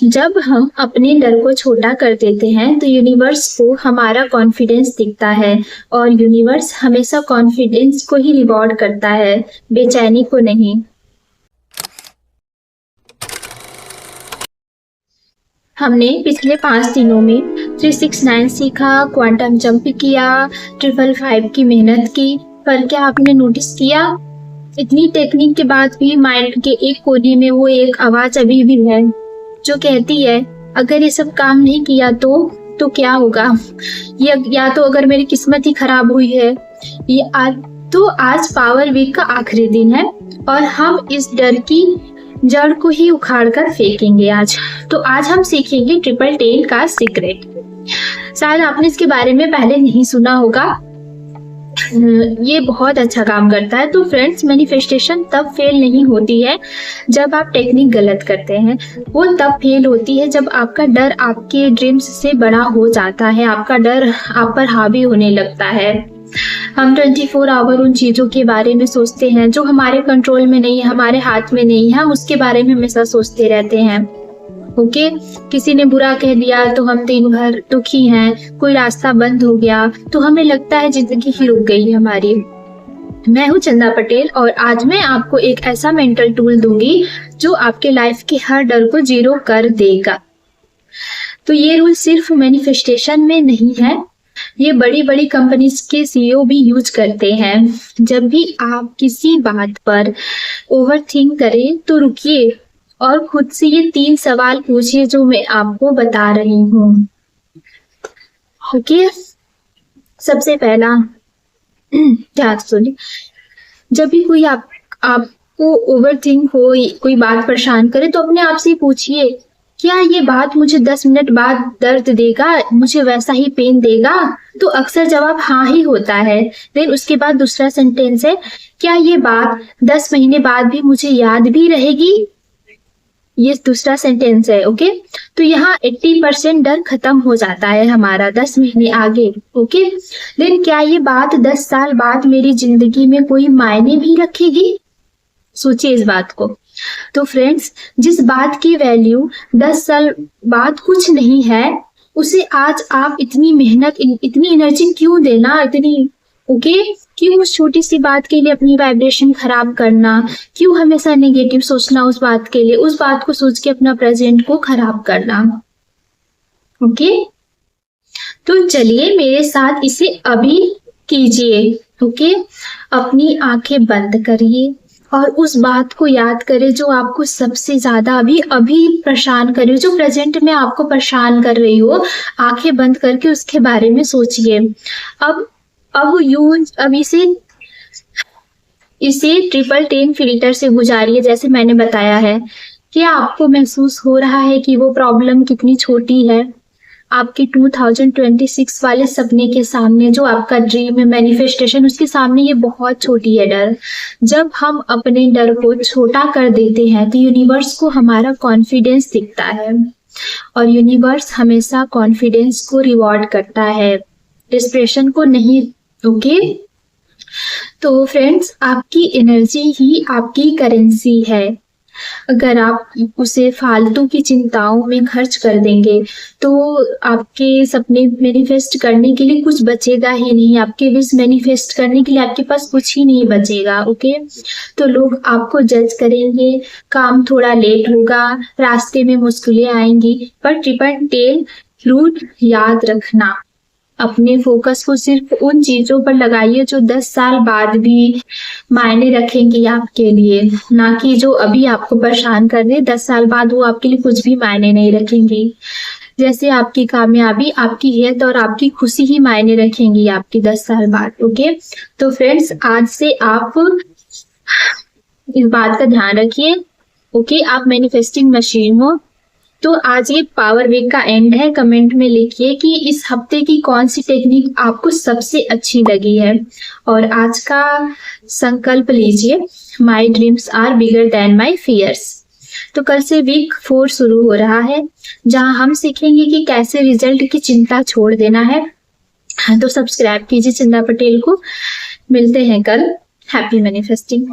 जब हम अपने डर को छोटा कर देते हैं तो यूनिवर्स को हमारा कॉन्फिडेंस दिखता है और यूनिवर्स हमेशा कॉन्फिडेंस को ही रिवॉर्ड करता है, बेचैनी को नहीं। हमने पिछले 5 दिनों में 369 सीखा, क्वांटम जंप किया, 555 की मेहनत की, पर क्या आपने नोटिस किया इतनी टेक्निक के बाद भी माइंड के एक कोने में वो एक आवाज अभी भी है जो कहती है अगर ये सब काम नहीं किया तो क्या होगा, या तो अगर मेरी किस्मत ही खराब हुई है। ये आज पावर वीक का आखिरी दिन है और हम इस डर की जड़ को ही उखाड़ कर फेंकेंगे आज हम सीखेंगे 1010 का सीक्रेट। शायद आपने इसके बारे में पहले नहीं सुना होगा, ये बहुत अच्छा काम करता है। तो फ्रेंड्स, मैनिफेस्टेशन तब फेल नहीं होती है जब आप टेक्निक गलत करते हैं, वो तब फेल होती है जब आपका डर आपके ड्रीम्स से बड़ा हो जाता है, आपका डर आप पर हावी होने लगता है। हम 24 आवर उन चीज़ों के बारे में सोचते हैं जो हमारे कंट्रोल में नहीं है, हमारे हाथ में नहीं है, उसके बारे में हमेशा सोचते रहते हैं। ओके, किसी ने बुरा कह दिया तो हम दिन भर दुखी हैं, कोई रास्ता बंद हो गया तो हमें लगता है जिंदगी ही रुक गई है हमारी। मैं हूँ चंदा पटेल और आज मैं आपको एक ऐसा मेंटल टूल दूंगी जो आपके लाइफ के हर डर को जीरो कर देगा। तो ये रूल सिर्फ मैनिफेस्टेशन में नहीं है, ये बड़ी बड़ी कंपनीज के सीईओ भी यूज करते हैं। जब भी आप किसी बात पर ओवरथिंक करें तो रुकिए और खुद से ये 3 सवाल पूछिए जो मैं आपको बता रही हूँ। ओके, सबसे पहला ध्यान सुनिए, जब भी कोई आपको ओवरथिंक हो, कोई बात परेशान करे तो अपने आप से पूछिए क्या ये बात मुझे 10 मिनट बाद दर्द देगा, मुझे वैसा ही पेन देगा? तो अक्सर जवाब हाँ ही होता है। देन उसके बाद दूसरा सेंटेंस है क्या ये बात 10 महीने बाद भी मुझे याद भी रहेगी? ये दूसरा सेंटेंस है। ओके, तो यहाँ 80% डर खत्म हो जाता है हमारा 10 महीने आगे। ओके, देन क्या ये बात 10 साल बाद मेरी जिंदगी में कोई मायने भी रखेगी? सोचिए इस बात को। तो फ्रेंड्स, जिस बात की वैल्यू 10 साल बाद कुछ नहीं है, उसे आज आप इतनी मेहनत, इतनी एनर्जी क्यों देना, क्यों उस छोटी सी बात के लिए अपनी वाइब्रेशन खराब करना, क्यों हमेशा नेगेटिव सोचना उस बात के लिए, उस बात को सोच के अपना प्रेजेंट को खराब करना। ओके, तो चलिए मेरे साथ इसे अभी कीजिए। ओके, अपनी आंखें बंद करिए और उस बात को याद करें जो आपको सबसे ज्यादा अभी परेशान कर रही हो, जो प्रेजेंट में आपको परेशान कर रही हो। आंखें बंद करके उसके बारे में सोचिए। अब इसे 1010 फिल्टर से गुजारिए जैसे मैंने बताया है। क्या आपको महसूस हो रहा है कि वो प्रॉब्लम कितनी छोटी है आपके 2026 वाले सपने के सामने, जो आपका ड्रीम है, मैनिफेस्टेशन, उसके सामने ये बहुत छोटी है डर। जब हम अपने डर को छोटा कर देते हैं तो यूनिवर्स को हमारा कॉन्फिडेंस दिखता है और यूनिवर्स हमेशा कॉन्फिडेंस को रिवॉर्ड करता है, डिस्प्रेशन को नहीं। ओके, तो फ्रेंड्स, आपकी एनर्जी ही आपकी करेंसी है। अगर आप उसे फालतू की चिंताओं में खर्च कर देंगे तो आपके सपने मैनिफेस्ट करने के लिए कुछ बचेगा ही नहीं, आपके विश मैनिफेस्ट करने के लिए आपके पास कुछ ही नहीं बचेगा। ओके, तो लोग आपको जज करेंगे, काम थोड़ा लेट होगा, रास्ते में मुश्किलें आएंगी, पर 1010 रूल याद रखना, अपने फोकस को सिर्फ उन चीजों पर लगाइए जो 10 साल बाद भी मायने रखेंगी आपके लिए, ना कि जो अभी आपको परेशान कर रहे 10 साल बाद वो आपके लिए कुछ भी मायने नहीं रखेंगी। जैसे आपकी कामयाबी, आपकी हेल्थ और आपकी खुशी ही मायने रखेंगी आपकी 10 साल बाद। ओके, तो फ्रेंड्स, आज से आप इस बात का ध्यान रखिए। ओके, आप मैनिफेस्टिंग मशीन हो। तो आज ये पावर वीक का एंड है। कमेंट में लिखिए कि इस हफ्ते की कौन सी टेक्निक आपको सबसे अच्छी लगी है और आज का संकल्प लीजिए, my dreams are bigger than my fears. तो कल से वीक 4 शुरू हो रहा है जहां हम सीखेंगे कि कैसे रिजल्ट की चिंता छोड़ देना है। तो सब्सक्राइब कीजिए चंदा पटेल को। मिलते हैं कल। Happy manifesting.